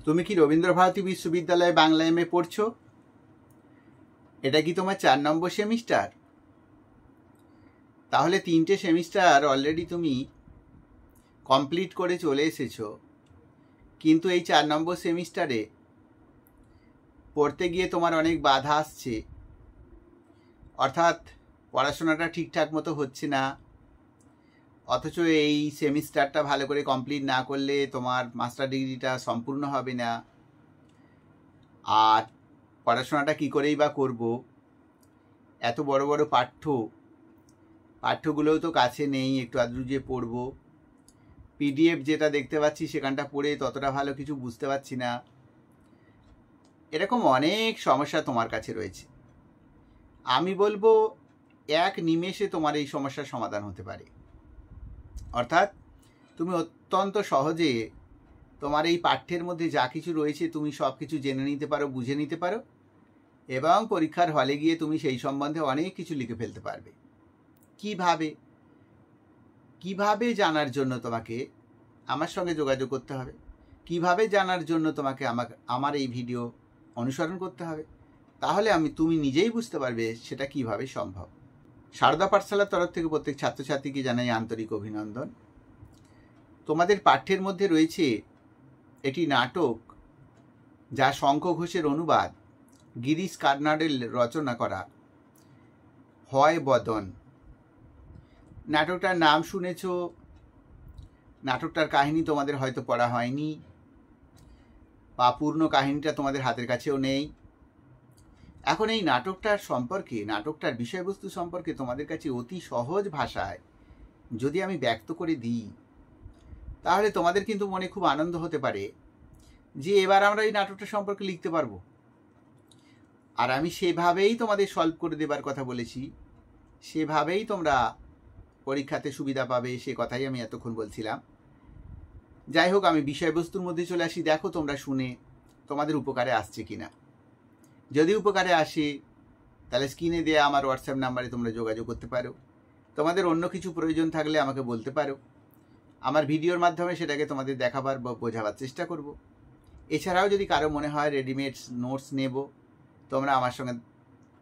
তুমি কি রবীন্দ্রভারতী বিশ্ববিদ্যালয়ে বাংলা এমএ পড়ছো? এটা কি তোমার 4 নম্বর সেমিস্টার? তাহলে 3টে সেমিস্টার অলরেডি তুমি কমপ্লিট করে চলে এসেছো, কিন্তু এই 4 নম্বর সেমিস্টারে পড়তে গিয়ে তোমার অনেক বাধা আসছে। অর্থাৎ পড়াশোনাটা ঠিকঠাক মতো হচ্ছে না, অথচ এই সেমিস্টারটা ভালো করে কমপ্লিট না করলে তোমার মাস্টার ডিগ্রিটা সম্পূর্ণ হবে না। আর পড়াশোনাটা কী করেই বা করব? এত বড় বড় পাঠ্যগুলোও তো কাছে নেই, একটু আধটু যে পড়বো। পিডিএফ যেটা দেখতে পাচ্ছি সেখানটা পড়ে ততটা ভালো কিছু বুঝতে পারছি না। এরকম অনেক সমস্যা তোমার কাছে রয়েছে। আমি বলবো এক নিমেষে তোমার এই সমস্যার সমাধান হতে পারে। অর্থাৎ তুমি অত্যন্ত সহজে তোমার এই পাঠ্যের মধ্যে যা কিছু রয়েছে তুমি সব কিছু জেনে নিতে পারো, বুঝে নিতে পারো, এবং পরীক্ষার হলে গিয়ে তুমি সেই সম্বন্ধে অনেক কিছু লিখে ফেলতে পারবে। কিভাবে জানার জন্য তোমাকে আমার সঙ্গে যোগাযোগ করতে হবে, কিভাবে জানার জন্য তোমাকে আমার এই ভিডিও অনুসরণ করতে হবে, তাহলে তুমি নিজেই বুঝতে পারবে সেটা কিভাবে সম্ভব। সারদা পাঠশালার তরফ থেকে প্রত্যেক ছাত্রছাত্রীকে জানাই আন্তরিক অভিনন্দন। তোমাদের পাঠ্যের মধ্যে রয়েছে এটি নাটক, যা শঙ্খ ঘোষের অনুবাদ, গিরিশ কার্নাডের রচনা করা হয় বদন। নাটকটার নাম শুনেছ, নাটকটার কাহিনী তোমাদের হয়তো পড়া হয়নি, বা পূর্ণ কাহিনীটা তোমাদের হাতের কাছেও নেই। এখন এই নাটকটার বিষয়বস্তু সম্পর্কে তোমাদের কাছে অতি সহজ ভাষায় যদি আমি ব্যক্ত করে দিই, তাহলে তোমাদের কিন্তু মনে খুব আনন্দ হতে পারে যে এবার আমরা এই নাটকটা সম্পর্কে লিখতে পারবো। আর আমি সেভাবেই তোমাদের সলভ করে দেবার কথা বলেছি, সেভাবেই তোমরা পরীক্ষাতে সুবিধা পাবে, সে কথাই আমি এতক্ষণ বলছিলাম। যাই হোক, আমি বিষয়বস্তুর মধ্যে চলে আসি। দেখো তোমরা শুনে তোমাদের উপকারে আসছে কিনা। যদি উপকারে আসে তাহলে স্ক্রিনে দেওয়া আমার হোয়াটসঅ্যাপ নাম্বারে তোমরা যোগাযোগ করতে পারো। তোমাদের অন্য কিছু প্রয়োজন থাকলে আমাকে বলতে পারো, আমার ভিডিওর মাধ্যমে সেটাকে তোমাদের দেখাবার বা বোঝাবার চেষ্টা করব। এছাড়াও যদি কারো মনে হয় রেডিমেড নোটস নেব, তোমরা আমার সঙ্গে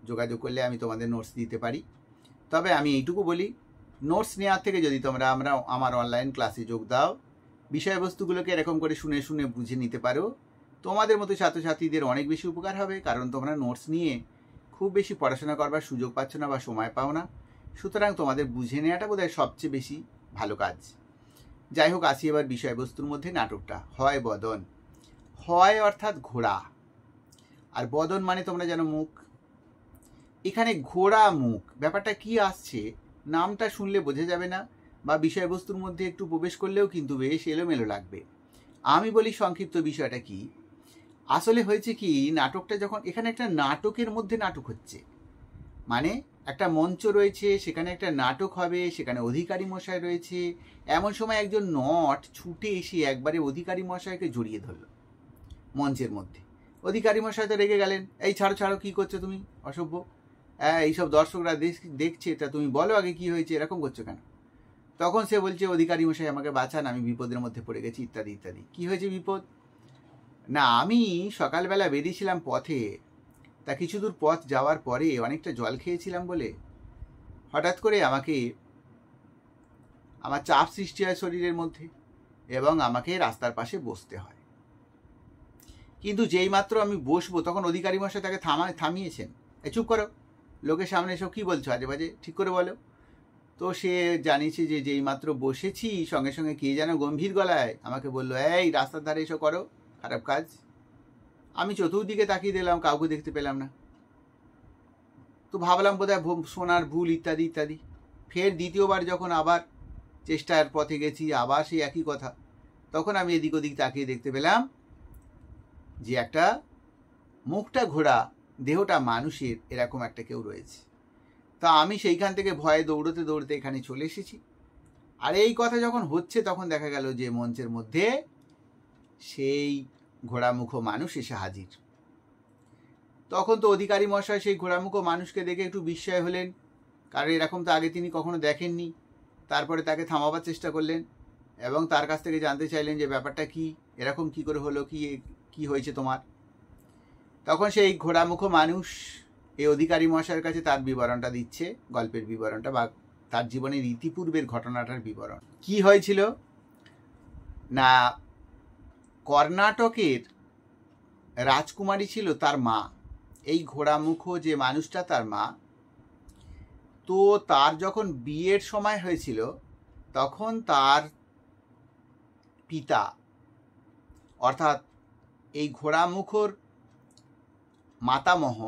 যোগাযোগ করলে আমি তোমাদের নোটস দিতে পারি। তবে আমি এইটুকু বলি, নোটস নেওয়ার থেকে যদি তোমরা আমার অনলাইন ক্লাসে যোগ দাও, বিষয়বস্তুগুলোকে এরকম করে শুনে শুনে বুঝে নিতে পারো, তোমাদের মতো ছাত্রছাত্রীদের অনেক বেশি উপকার হবে। কারণ তোমরা নোটস নিয়ে খুব বেশি পড়াশোনা করবার সুযোগ পাচ্ছ না বা সময় পাও না, সুতরাং তোমাদের বুঝে নেওয়াটা বোধহয় সবচেয়ে বেশি ভালো কাজ। যাই হোক, আসি এবার বিষয়বস্তুর মধ্যে। নাটকটা হয় বদন। হয় অর্থাৎ ঘোড়া, আর বদন মানে তোমরা জানো মুখ। এখানে ঘোড়া মুখ, ব্যাপারটা কি আসছে নামটা শুনলে বোঝা যাবে না, বা বিষয়বস্তুর মধ্যে একটু প্রবেশ করলেও কিন্তু বেশ এলোমেলো লাগবে। আমি বলি সংক্ষিপ্ত বিষয়টা কি। আসলে হয়েছে কি, নাটকটা যখন এখানে একটা নাটকের মধ্যে নাটক হচ্ছে, মানে একটা মঞ্চ রয়েছে, সেখানে একটা নাটক হবে, সেখানে অধিকারী মশাই রয়েছে। এমন সময় একজন নট ছুটে এসে একবারে অধিকারী মশাইকে জড়িয়ে ধরল মঞ্চের মধ্যে। অধিকারী মশাই তো রেগে গেলেন, এই ছাড়ো ছাড়ো, কী করছো তুমি, অসভ্য, এইসব দর্শকরা দেখছে, তা তুমি বলো আগে কি হয়েছে, এরকম করছো কেন? তখন সে বলছে, অধিকারী মশাই আমাকে বাঁচান, আমি বিপদের মধ্যে পড়ে গেছি, ইত্যাদি ইত্যাদি। কি হয়েছে বিপদ? না, আমি সকালবেলা বেরিয়েছিলাম পথে, তা কিছু দূর পথ যাওয়ার পরে অনেকটা জল খেয়েছিলাম বলে হঠাৎ করে আমার চাপ সৃষ্টি হয় শরীরের মধ্যে, এবং আমাকে রাস্তার পাশে বসতে হয়। কিন্তু যেই মাত্র আমি বসবো, তখন অধিকারী মশাই তাকে থামিয়েছেন। চুপ করো, লোকের সামনে এসব কী বলছো আজে বাজে, ঠিক করে বলো। তো সে জানিয়েছে যে যেই মাত্র বসেছি, সঙ্গে সঙ্গে কে যেন গম্ভীর গলায় আমাকে বললো, এই রাস্তার ধারে এসো করো, খারাপ কাজ। আমি চতুর্দিকে তাকিয়ে দিলাম, কাউকে দেখতে পেলাম না। তো ভাবলাম বোধহয় শোনার ভুল, ইত্যাদি ইত্যাদি। ফের দ্বিতীয়বার যখন আবার চেষ্টার পথে গেছি, আবার সেই একই কথা, তখন আমি এদিক ওদিক তাকিয়ে দেখতে পেলাম যে একটা মুখটা ঘোড়া, দেহটা মানুষের, এরকম একটা কেউ রয়েছে। তা আমি সেইখান থেকে ভয়ে দৌড়তে দৌড়তে এখানে চলে এসেছি। আর এই কথা যখন হচ্ছে, তখন দেখা গেল যে মঞ্চের মধ্যে সেই ঘোড়ামুখো মানুষ এসে হাজির। তখন তো অধিকারী মশাই সেই ঘোড়ামুখো মানুষকে দেখে একটু বিস্ময় হলেন, কারণ এরকম তো আগে তিনি কখনো দেখেননি। তারপরে তাকে থামাবার চেষ্টা করলেন এবং তার কাছ থেকে জানতে চাইলেন যে ব্যাপারটা কি, এরকম কি করে হলো, কি কি হয়েছে তোমার? তখন সেই ঘোড়ামুখো মানুষ এই অধিকারী মহাশয়ের কাছে তার বিবরণটা দিচ্ছে, গল্পের বিবরণটা বা তার জীবনের ইতিপূর্বের ঘটনাটার বিবরণ। কি হয়েছিল না, কর্ণাটকের রাজকুমারী ছিল তার মা। এই ঘোড়ামুখো যে মানুষটা তার মা। তো তার যখন বিয়ের সময় হয়েছিল তখন তার পিতা অর্থাৎ এই ঘোড়ামুখোর মাতামহ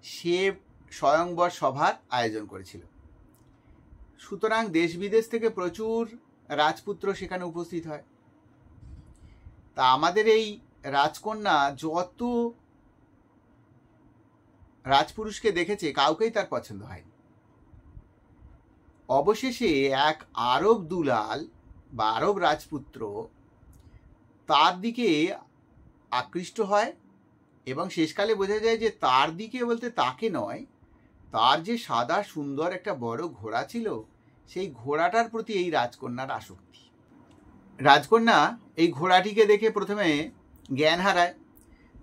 সে স্বয়ংবর সভার আয়োজন করেছিল। সুতরাং দেশ বিদেশ থেকে প্রচুর রাজপুত্র সেখানে উপস্থিত হয়। তা আমাদের এই রাজকন্যা যত রাজপুরুষকে দেখেছে কাউকেই তার পছন্দ হয়নি। অবশেষে এক আরব দুলাল বা আরব রাজপুত্র তার দিকে আকৃষ্ট হয় এবং শেষকালে বোঝা যায় যে তার দিকে বলতে তাকে নয়, তার যে সাদা সুন্দর একটা বড় ঘোড়া ছিল সেই ঘোড়াটার প্রতি এই রাজকন্যার আসক্তি। রাজকন্যা এই ঘোড়াটিকে দেখে প্রথমে জ্ঞান হারায়,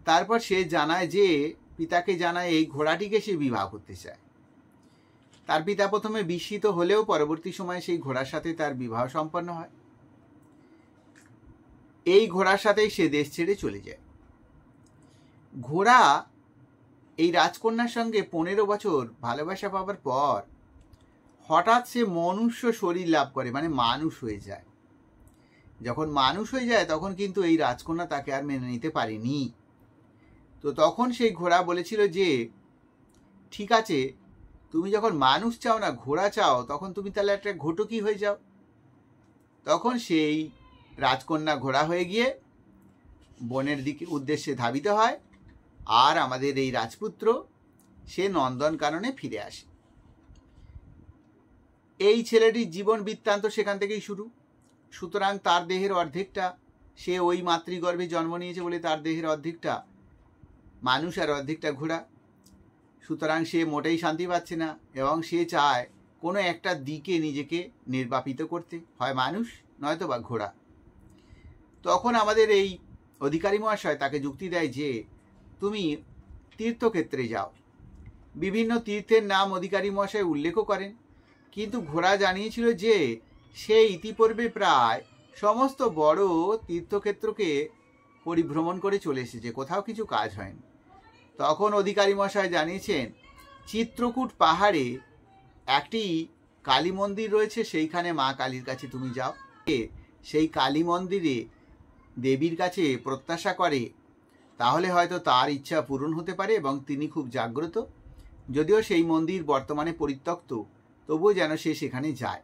তারপর সে জানায় যে পিতাকে জানায় এই ঘোড়াটিকে সে বিবাহ করতে চায়। তার পিতা প্রথমে বিস্মিত হলেও পরবর্তী সময়ে সেই ঘোড়ার সাথে তার বিবাহ সম্পন্ন হয়। এই ঘোড়ার সাথেই সে দেশ ছেড়ে চলে যায়। ঘোড়া এই রাজকন্যার সঙ্গে 15 বছর ভালোবাসা পাবার পর হঠাৎ সে মনুষ্য শরীর লাভ করে, মানে মানুষ হয়ে যায়। যখন মানুষ হয়ে যায় তখন কিন্তু এই রাজকন্যা তাকে আর মেনে নিতে পারেনি। তো তখন সেই ঘোড়া বলেছিল যে ঠিক আছে, তুমি যখন মানুষ চাও না ঘোড়া চাও, তখন তুমি তাহলে একটা ঘটকি হয়ে যাও। তখন সেই রাজকন্যা ঘোড়া হয়ে গিয়ে বনের দিকে উদ্দেশ্যে ধাবিত হয়, আর আমাদের এই রাজপুত্র সে নন্দনকাননে ফিরে আসে। এই ছেলেটির জীবন বৃত্তান্ত সেখান থেকেই শুরু। সুতরাং তার দেহের অর্ধেকটা, সে ওই মাতৃগর্ভে জন্ম নিয়েছে বলে তার দেহের অর্ধেকটা মানুষ আর অর্ধেকটা ঘোড়া। সুতরাং সে মোটেই শান্তি পাচ্ছে না এবং সে চায় কোনো একটা দিকে নিজেকে নির্বাপিত করতে, হয় মানুষ নয়তো বা ঘোড়া। তখন আমাদের এই অধিকারী মহাশয় তাকে যুক্তি দেয় যে তুমি তীর্থক্ষেত্রে যাও। বিভিন্ন তীর্থের নাম অধিকারী মহাশয় উল্লেখও করেন, কিন্তু ঘোড়া জানিয়েছিল যে সে ইতিপূর্বে প্রায় সমস্ত বড় তীর্থক্ষেত্রকে পরিভ্রমণ করে চলে এসেছে, কোথাও কিছু কাজ হয়নি। তখন অধিকারী মহাশয় জানিয়েছেন চিত্রকূট পাহাড়ে একটি কালী মন্দির রয়েছে, সেইখানে মা কালীর কাছে তুমি যাও। সেই কালী মন্দিরে দেবীর কাছে প্রত্যাশা করে, তাহলে হয়তো তার ইচ্ছা পূরণ হতে পারে এবং তিনি খুব জাগ্রত। যদিও সেই মন্দির বর্তমানে পরিত্যক্ত, তবুও যেন সে সেখানে যায়।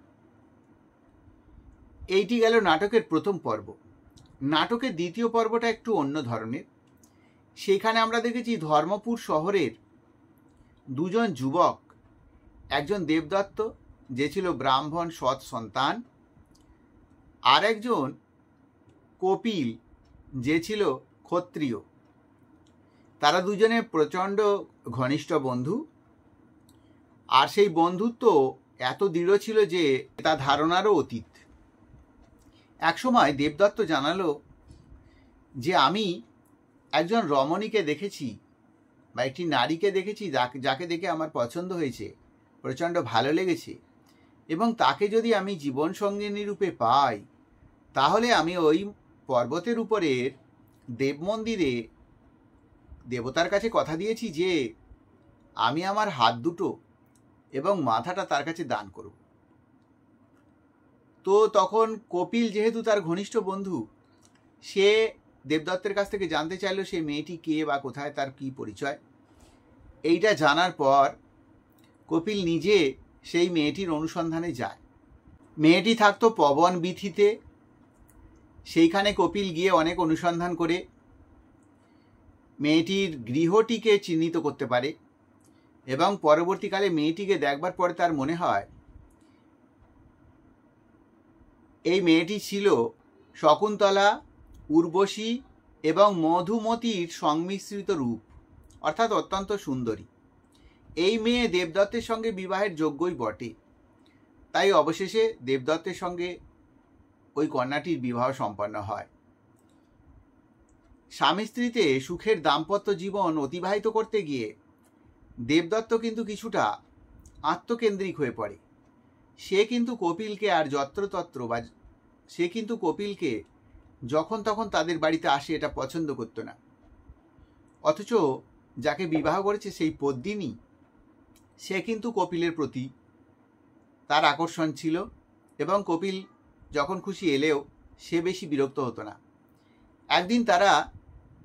এইটি গেল নাটকের প্রথম পর্ব। নাটকের দ্বিতীয় পর্বটা একটু অন্য ধরনের। সেখানে আমরা দেখেছি ধর্মপুর শহরের দুজন যুবক, একজন দেবদত্ত যে ছিল ব্রাহ্মণ সৎ সন্তান, আর একজন কপিল যে ছিল ক্ষত্রিয়। তারা দুজনে প্রচণ্ড ঘনিষ্ঠ বন্ধু, আর সেই বন্ধুত্ব এত দৃঢ় ছিল যে তা ধারণারও অতীত। একসময় দেবদত্ত জানালো যে আমি একজন রমণীকে দেখেছি বা একটি নারীকে দেখেছি যাকে দেখে আমার পছন্দ হয়েছে, প্রচণ্ড ভালো লেগেছে, এবং তাকে যদি আমি জীবন সঙ্গিনী রূপে পাই তাহলে আমি ওই পর্বতের উপরের দেব মন্দিরে দেবতার কাছে কথা দিয়েছি যে আমি আমার হাত দুটো এবং মাথাটা তার কাছে দান করব। তো তখন কপিল যেহেতু তার ঘনিষ্ঠ বন্ধু, সে দেবদত্তের কাছ থেকে জানতে চাইল সেই মেয়েটি কে বা কোথায়, তার কি পরিচয়। এইটা জানার পর কপিল নিজে সেই মেয়েটির অনুসন্ধানে যায়। মেয়েটি থাকতো পবন বীথিতে। সেইখানে কপিল গিয়ে অনেক অনুসন্ধান করে মেয়েটির গৃহটিকে চিহ্নিত করতে পারে এবং পরবর্তীকালে মেয়েটিকে দেখবার পরে তার মনে হয় এই মেয়েটি ছিল শকুন্তলা, উর্বশী এবং মধুমতির সংমিশ্রিত রূপ, অর্থাৎ অত্যন্ত সুন্দরী। এই মেয়ে দেবদত্তের সঙ্গে বিবাহের যোগ্যই বটে। তাই অবশেষে দেবদত্তের সঙ্গে ওই কন্যাটির বিবাহ সম্পন্ন হয়। স্বামী স্ত্রীতে সুখের দাম্পত্য জীবন অতিবাহিত করতে গিয়ে দেবদত্ত কিন্তু কিছুটা আত্মকেন্দ্রিক হয়ে পড়ে। সে কিন্তু কপিলকে আর যত্রতত্র বা সে কিন্তু কপিলকে যখন তখন তাদের বাড়িতে আসে এটা পছন্দ করতো না। অথচ যাকে বিবাহ করেছে সেই পদ্মিনী, সে কিন্তু কপিলের প্রতি তার আকর্ষণ ছিল এবং কপিল যখন খুশি এলেও সে বেশি বিরক্ত হতো না। একদিন তারা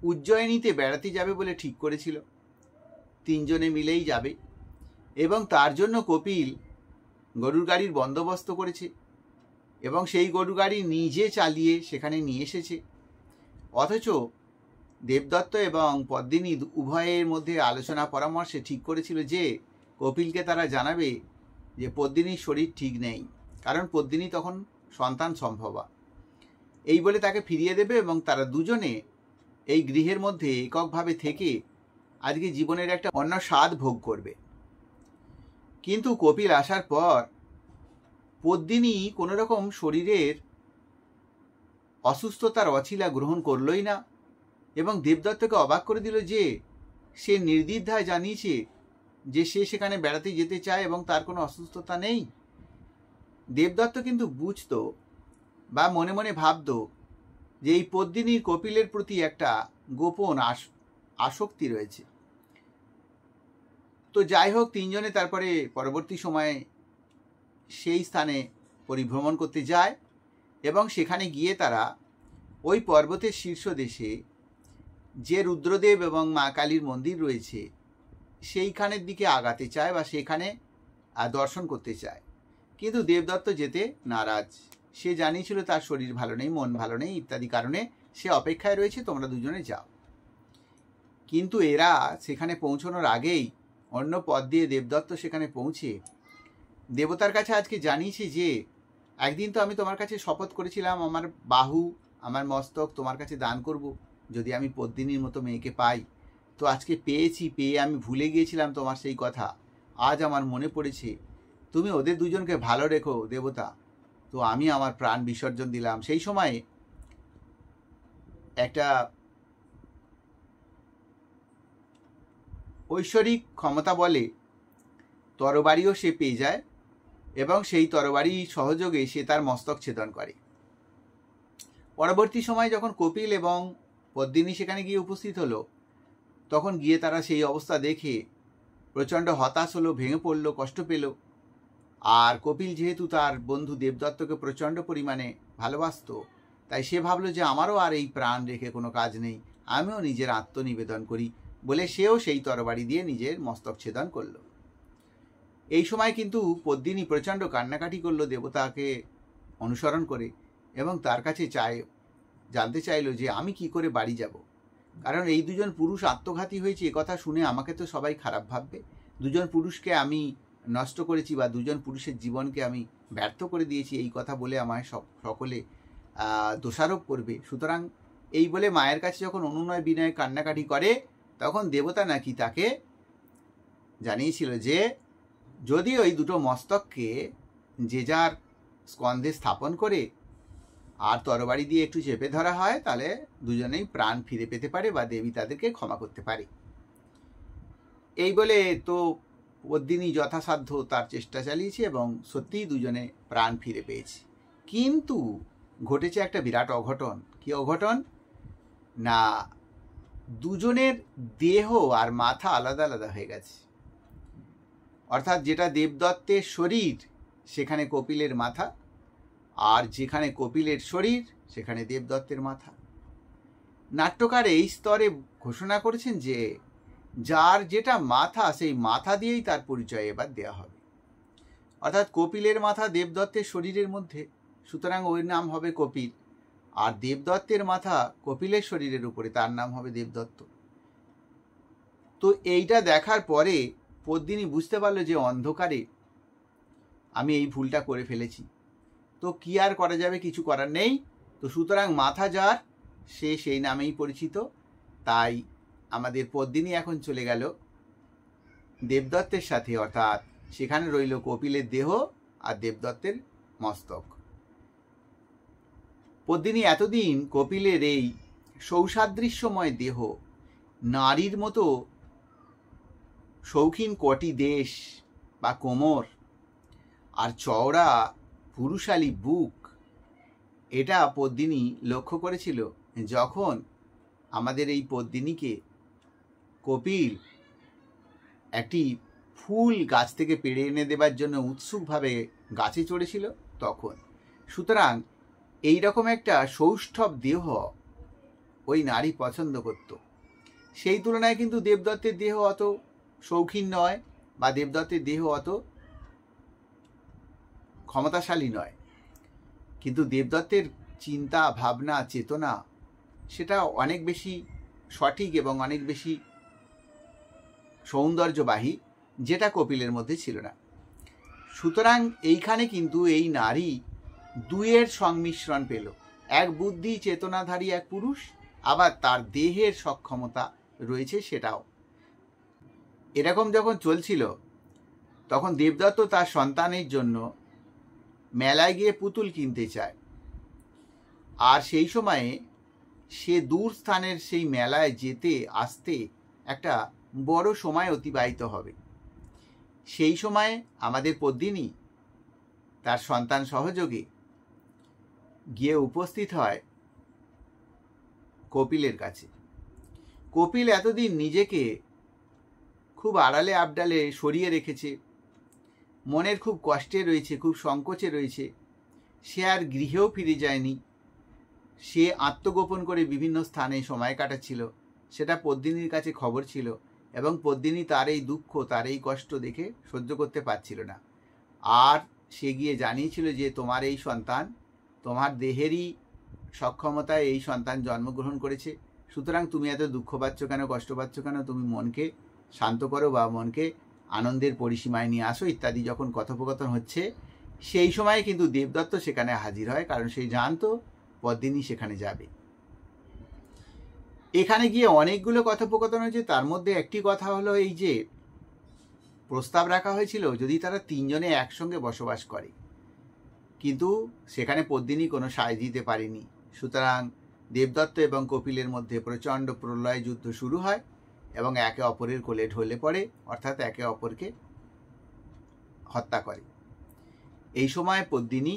উজ্জয়িনীতে বেড়াতে যাবে বলে ঠিক করেছিল, তিনজনে মিলেই যাবে এবং তার জন্য কপিল গরুর গাড়ির বন্দোবস্ত করেছে এবং সেই গরুর গাড়ি নিজে চালিয়ে সেখানে নিয়ে এসেছে। অথচ দেবদত্ত এবং পদ্মিনী উভয়ের মধ্যে আলোচনা পরামর্শে ঠিক করেছিল যে কপিলকে তারা জানাবে যে পদ্মিনীর শরীর ঠিক নেই, কারণ পদ্মিনী তখন সন্তান সম্ভবা, এই বলে তাকে ফিরিয়ে দেবে এবং তারা দুজনে এই গৃহের মধ্যে এককভাবে থেকে আজকে জীবনের একটা অন্য স্বাদ ভোগ করবে। কিন্তু কপিল আসার পর পদ্মিনী কোনো রকম শরীরের অসুস্থতার অছিলা গ্রহণ করলই না এবং দেবদত্তকে অবাক করে দিল যে সে নির্দ্বিধায় জানিয়েছে যে সে সেখানে বেড়াতে যেতে চায় এবং তার কোনো অসুস্থতা নেই। দেবদত্ত কিন্তু বুঝতো বা মনে মনে ভাবত যে এই পদ্মিনীর কপিলের প্রতি একটা গোপন আসক্তি রয়েছে। তো যাই হোক, তিনজনে তারপরে পরবর্তী সময়ে সেই স্থানে পরিভ্রমণ করতে যায় এবং সেখানে গিয়ে তারা ওই পর্বতের শীর্ষদেশে যে রুদ্রদেব এবং মা কালীর মন্দির রয়েছে সেইখানের দিকে আগাতে চায় বা সেখানে দর্শন করতে চায়। কিন্তু দেবদত্ত যেতে নারাজ। সে জানিয়েছিল তার শরীর ভালো নেই, মন ভালো নেই ইত্যাদি কারণে সে অপেক্ষায় রয়েছে, তোমরা দুজনে যাও। কিন্তু এরা সেখানে পৌঁছানোর আগেই অন্য পথ দিয়ে দেবদত্ত সেখানে পৌঁছে দেবতার কাছে আজকে জানিয়েছে যে একদিন তো আমি তোমার কাছে শপথ করেছিলাম আমার বাহু, আমার মস্তক তোমার কাছে দান করব যদি আমি পদ্মিনীর মতো মেয়েকে পাই। তো আজকে পেয়েছি, পেয়ে আমি ভুলে গিয়েছিলাম তোমার সেই কথা, আজ আমার মনে পড়েছে। তুমি ওদের দুজনকে ভালো রেখো দেবতা। তো আমি আমার প্রাণ বিসর্জন দিলাম। সেই সময়ে একটা ঐশ্বরিক ক্ষমতা বলে তরবারিও সে পেয়ে যায় এবং সেই তরবারি সহযোগে সে তার মস্তক ছেদন করে। পরবর্তী সময়ে যখন কপিল এবং পদ্মিনী সেখানে গিয়ে উপস্থিত হলো, তখন গিয়ে তারা সেই অবস্থা দেখে প্রচণ্ড হতাশ হলো, ভেঙে পড়ল, কষ্ট পেল। আর কপিল যেহেতু তার বন্ধু দেবদত্তকে প্রচণ্ড পরিমাণে ভালোবাসত, তাই সে ভাবলো যে আমারও আর এই প্রাণ রেখে কোনো কাজ নেই, আমিও নিজের আত্মনিবেদন করি বলে সেও সেই তরবারি দিয়ে নিজের মস্তক ছেদন করল। এই সময় কিন্তু পদ্মিনী প্রচণ্ড কান্নাকাটি করলো দেবতাকে অনুসরণ করে এবং তার কাছে জানতে চাইল যে আমি কি করে বাড়ি যাব, কারণ এই দুজন পুরুষ আত্মঘাতী হয়েছে এ কথা শুনে আমাকে তো সবাই খারাপ ভাববে, দুজন পুরুষকে আমি নষ্ট করেছি বা দুজন পুরুষের জীবনকে আমি ব্যর্থ করে দিয়েছি এই কথা বলে আমায় সকলে দোষারোপ করবে। সুতরাং এই বলে মায়ের কাছে যখন অনুনয় বিনয় কান্নাকাটি করে, তখন দেবতা নাকি তাকে জানিয়েছিল যে যদি ওই দুটো মস্তককে যে যার স্কন্ধে স্থাপন করে আর তরবারি দিয়ে একটু চেপে ধরা হয়, তাহলে দুজনেই প্রাণ ফিরে পেতে পারে বা দেবী তাদেরকে ক্ষমা করতে পারে। এই বলে তো পদ্মিনী যথাসাধ্য তার চেষ্টা চালিয়েছে এবং সত্যিই দুজনে প্রাণ ফিরে পেয়েছে। কিন্তু ঘটেছে একটা বিরাট অঘটন। কি অঘটন না, দুজনের দেহ আর মাথা আলাদা আলাদা হয়ে গেছে। অর্থাৎ যেটা দেবদত্তের শরীর সেখানে কপিলের মাথা, আর যেখানে কপিলের শরীর সেখানে দেবদত্তের মাথা। নাট্যকার এই স্তরে ঘোষণা করেছেন যে যার যেটা মাথা সেই মাথা দিয়েই তার পরিচয় এবার দেওয়া হবে। অর্থাৎ কপিলের মাথা দেবদত্তের শরীরের মধ্যে, সুতরাং ওই নাম হবে কপিল, আর দেবদত্তের মাথা কপিলের শরীরের উপরে, তার নাম হবে দেবদত্ত। তো এইটা দেখার পরে পদ্মিনী বুঝতে পারলো যে অন্ধকারে আমি এই ভুলটা করে ফেলেছি, তো কি আর করা যাবে, কিছু করার নেই। তো সুতরাং মাথা যার সে সেই নামেই পরিচিত। তাই আমাদের পদ্মিনী এখন চলে গেল দেবদত্তের সাথে, অর্থাৎ সেখানে রইল কপিলের দেহ আর দেবদত্তের মস্তক। পদ্মিনী এতদিন কপিলের এই সৌসাদৃশ্যময় দেহ, নারীর মতো শৌখিন কটি দেশ বা কোমর, আর চওড়া পুরুষালী বুক, এটা পদ্মিনী লক্ষ্য করেছিল যখন আমাদের এই পদ্মিনীকে কপিল একটি ফুল গাছ থেকে পেড়ে এনে দেবার জন্য উৎসুকভাবে গাছে চড়েছিল তখন। সুতরাং এই রকম একটা সৌষ্ঠব দেহ ওই নারী পছন্দ করত। সেই তুলনায় কিন্তু দেবদত্তের দেহ অত শৌখিন নয় বা দেবদত্তের দেহ অত ক্ষমতাশালী নয়, কিন্তু দেবদত্তের চিন্তা ভাবনা চেতনা সেটা অনেক বেশি সঠিক এবং অনেক বেশি সৌন্দর্যবাহী, যেটা কপিলের মধ্যে ছিল না। সুতরাং এইখানে কিন্তু এই নারী দুয়ের সংমিশ্রণ পেল, এক বুদ্ধি চেতনাধারী এক পুরুষ, আবার তার দেহের সক্ষমতা রয়েছে সেটাও। এরকম যখন চলছিল তখন দেবদত্ত তার সন্তানের জন্য মেলায় গিয়ে পুতুল কিনতে চায়, আর সেই সময়ে সে দূর স্থানের সেই মেলায় যেতে আসতে একটা বড় সময় অতিবাহিত হবে। সেই সময় আমাদের পদ্মিনী তার সন্তান সহযোগে গিয়ে উপস্থিত হয় কপিলের কাছে। কপিল এতদিন নিজেকে খুব আড়ালে আবডালে সরিয়ে রেখেছে, মনের খুব কষ্টে রয়েছে, খুব সংকোচে রয়েছে। সে আর গৃহেও ফিরে যায়নি, সে আত্মগোপন করে বিভিন্ন স্থানে সময় কাটাচ্ছিল, সেটা পদ্মিনীর কাছে খবর ছিল, এবং পদ্মিনী তার এই দুঃখ, তার এই কষ্ট দেখে সহ্য করতে পারছিল না। আর সে গিয়ে জানিয়েছিল যে তোমার এই সন্তান, তোমার দেহেরই সক্ষমতায় এই সন্তান জন্মগ্রহণ করেছে, সুতরাং তুমি এত দুঃখ পাচ্ছ কেন, কষ্ট পাচ্ছ কেন, তুমি মনকে শান্ত করো বা মনকে আনন্দের পরিসীমায় নিয়ে আসো ইত্যাদি যখন কথোপকথন হচ্ছে, সেই সময় কিন্তু দেবদত্ত সেখানে হাজির হয়, কারণ সেই জানতো পদ্মিনী সেখানে যাবে। এখানে গিয়ে অনেকগুলো কথোপকথন হয়েছে, তার মধ্যে একটি কথা হলো এই যে প্রস্তাব রাখা হয়েছিল যদি তারা তিনজনে একসঙ্গে বসবাস করে, কিন্তু সেখানে পদ্মিনী কোনো সায় দিতে পারেনি। সুতরাং দেবদত্ত এবং কপিলের মধ্যে প্রচণ্ড প্রলয় যুদ্ধ শুরু হয় এবং একে অপরের কোলে ঢলে পড়ে, অর্থাৎ একে অপরকে হত্যা করে। এই সময় পদ্মিনী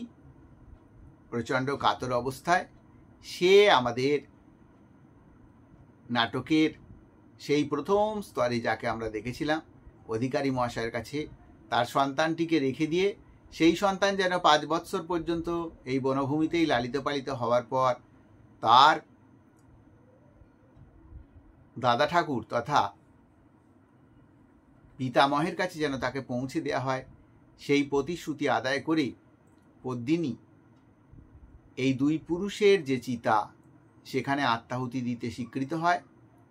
প্রচণ্ড কাতর অবস্থায়, সে আমাদের নাটকের সেই প্রথম স্তরে যাকে আমরা দেখেছিলাম অধিকারী মহাশয়ের কাছে তার সন্তানটিকে রেখে দিয়ে, সেই সন্তান যেন 5 বৎসর পর্যন্ত এই বনভূমিতেই লালিত পালিত হওয়ার পর তার দাদা ঠাকুর তথা পিতামহের কাছে যেন তাকে পৌঁছে দেওয়া হয়, সেই প্রতিশ্রুতি আদায় করে পদ্মিনী এই দুই পুরুষের যে চিতা সেখানে আত্মাহুতি দিতে স্বীকৃত হয়,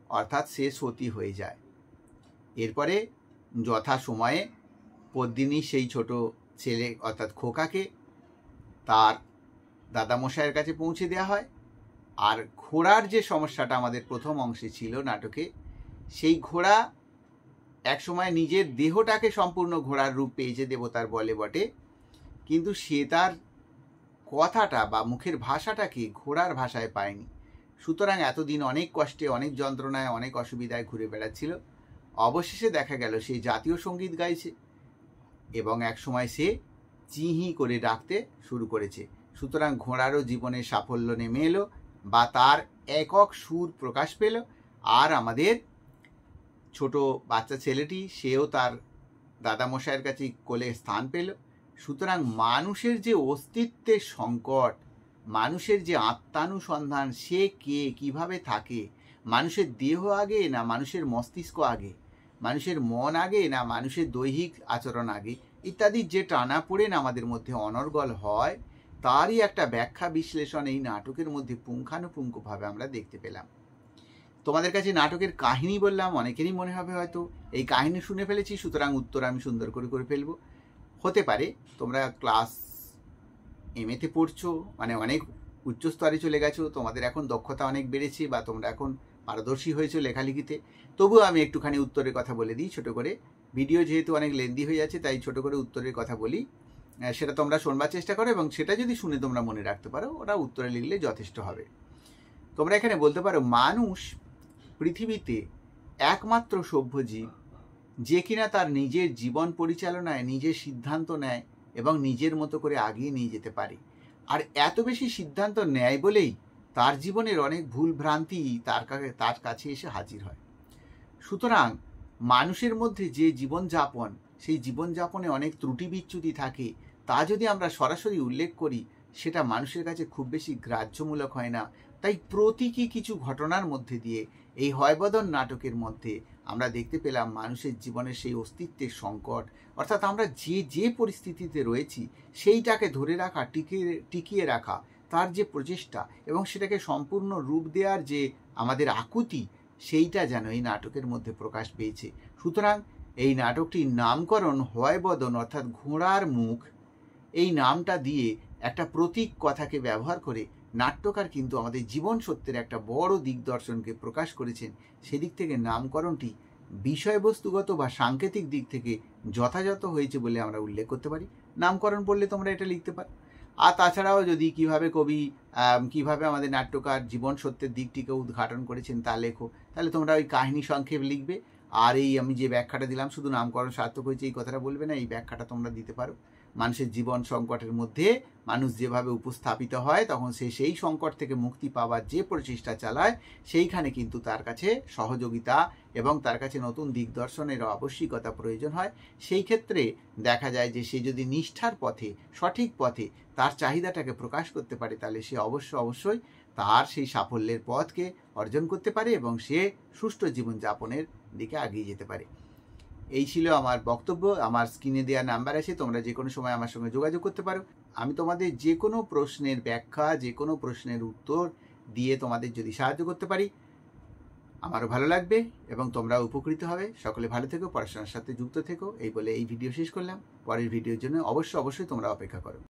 অর্থাৎ সে সতী হয়ে যায়। এরপরে যথা সময়ে পদ্মিনী সেই ছোট ছেলে অর্থাৎ খোকাকে তার দাদামশাইয়ের কাছে পৌঁছে দেওয়া হয়। আর ঘোড়ার যে সমস্যাটা আমাদের প্রথম অংশে ছিল নাটকে, সেই ঘোড়া একসময় নিজের দেহটাকে সম্পূর্ণ ঘোড়ার রূপ পেয়েছে দেবতার বলে বটে, কিন্তু সে তার কথাটা বা মুখের ভাষাটাকে ঘোড়ার ভাষায় পায়নি। সুতরাং এতদিন অনেক কষ্টে, অনেক যন্ত্রণায়, অনেক অসুবিধায় ঘুরে বেড়াচ্ছিল। অবশেষে দেখা গেল সে জাতীয় সঙ্গীত গাইছে এবং একসময় সে চিহি করে ডাকতে শুরু করেছে। সুতরাং ঘোড়ারও জীবনে সাফল্য নেমে এলো বা তার একক সুর প্রকাশ পেল, আর আমাদের ছোট বাচ্চা ছেলেটি সেও তার দাদামশাইয়ের কাছে কোলে স্থান পেল। সুতরাং মানুষের যে অস্তিত্বের সংকট, মানুষের যে আত্মানুসন্ধান, সে কে, কিভাবে থাকে, মানুষের দেহ আগে না মানুষের মস্তিষ্ক আগে, মানুষের মন আগে না মানুষের দৈহিক আচরণ আগে, ইত্যাদি যে টানাপোড়েন আমাদের মধ্যে অনর্গল হয়, তারই একটা ব্যাখ্যা বিশ্লেষণ এই নাটকের মধ্যে পুঙ্খানুপুঙ্খভাবে আমরা দেখতে পেলাম। তোমাদের কাছে নাটকের কাহিনী বললাম, অনেকেরই মনে হবে হয়তো এই কাহিনী শুনে ফেলেছি, সুতরাং উত্তর আমি সুন্দর করে ফেলবো। হতে পারে তোমরা ক্লাস এমএতে পড়ছো, মানে অনেক উচ্চস্তরে চলে গেছো, তোমাদের এখন দক্ষতা অনেক বেড়েছে বা তোমরা এখন পারদর্শী হয়েছো লেখালেখিতে, তবুও আমি একটুখানি উত্তরের কথা বলে দিই ছোটো করে। ভিডিও যেহেতু অনেক লেন্দি হয়ে যাচ্ছে তাই ছোটো করে উত্তরের কথা বলি, সেটা তোমরা শোনবার চেষ্টা করো এবং সেটা যদি শুনে তোমরা মনে রাখতে পারো ওটা উত্তরে লিখলে যথেষ্ট হবে। তোমরা এখানে বলতে পারো মানুষ পৃথিবীতে একমাত্র সভ্য জীব যে কিনা তার নিজের জীবন পরিচালনায় নিজের সিদ্ধান্ত নেয় এবং নিজের মতো করে আগিয়ে নিয়ে যেতে পারে। আর এত বেশি সিদ্ধান্ত নেয় বলেই তার জীবনের অনেক ভুল ভ্রান্তি তার কাছে এসে হাজির হয়। সুতরাং মানুষের মধ্যে যে জীবনযাপন, সেই জীবনযাপনে অনেক ত্রুটি বিচ্যুতি থাকে, তা যদি আমরা সরাসরি উল্লেখ করি সেটা মানুষের কাছে খুব বেশি গ্রাহ্যমূলক হয় না। তাই প্রতীকী কিছু ঘটনার মধ্যে দিয়ে এই হয়বদন নাটকের মধ্যে আমরা দেখতে পেলাম মানুষের জীবনের সেই অস্তিত্বের সংকট, অর্থাৎ আমরা যে পরিস্থিতিতে রয়েছি সেইটাকে ধরে রাখা, টিকিয়ে রাখা, তার যে প্রচেষ্টা এবং সেটাকে সম্পূর্ণ রূপ দেওয়ার যে আমাদের আকুতি, সেইটা যেন এই নাটকের মধ্যে প্রকাশ পেয়েছে। সুতরাং এই নাটকটির নামকরণ হয়বদন অর্থাৎ ঘোড়ার মুখ, এই নামটা দিয়ে একটা প্রতীক কথাকে ব্যবহার করে নাট্যকার কিন্তু আমাদের জীবন সত্যের একটা বড় দিগদর্শনকে প্রকাশ করেছেন। সেদিক থেকে নামকরণটি বিষয়বস্তুগত বা সাংকেতিক দিক থেকে যথাযথ হয়েছে বলে আমরা উল্লেখ করতে পারি। নামকরণ বললে তোমরা এটা লিখতে পারো। আর তাছাড়াও যদি কিভাবে কবি কিভাবে আমাদের নাট্যকার জীবন সত্যের দিকটিকে উদ্ঘাটন করেছেন তা লেখো, তাহলে তোমরা ওই কাহিনী সংক্ষেপ লিখবে। আর এই আমি যে ব্যাখ্যাটা দিলাম, শুধু নামকরণ সার্থক হয়েছে এই কথাটা বলবে না, এই ব্যাখ্যাটা তোমরা দিতে পারো। মানুষের জীবন সংকটের মধ্যে মানুষ যেভাবে উপস্থাপিত হয়, তখন সে সেই সংকট থেকে মুক্তি পাওয়ার যে প্রচেষ্টা চালায়, সেইখানে কিন্তু তার কাছে সহযোগিতা এবং তার কাছে নতুন দিগদর্শনের আবশ্যিকতা প্রয়োজন হয়। সেই ক্ষেত্রে দেখা যায় যে সে যদি নিষ্ঠার পথে, সঠিক পথে তার চাহিদাটাকে প্রকাশ করতে পারে, তাহলে সে অবশ্যই তার সেই সাফল্যের পথকে অর্জন করতে পারে এবং সে সুষ্ঠু জীবনযাপনের দিকে এগিয়ে যেতে পারে। এই ছিল আমার বক্তব্য। আমার স্ক্রিনে দেওয়া নাম্বার আছে, তোমরা যে কোনো সময় আমার সঙ্গে যোগাযোগ করতে পারো। আমি তোমাদের যে কোনো প্রশ্নের ব্যাখ্যা, যে কোনো প্রশ্নের উত্তর দিয়ে তোমাদের যদি সাহায্য করতে পারি, আমারও ভালো লাগবে এবং তোমরা উপকৃত হবে। সকলে ভালো থেকো, পড়াশোনার সাথে যুক্ত থেকো, এই বলে এই ভিডিও শেষ করলাম। পরের ভিডিওর জন্য অবশ্যই তোমরা অপেক্ষা করো।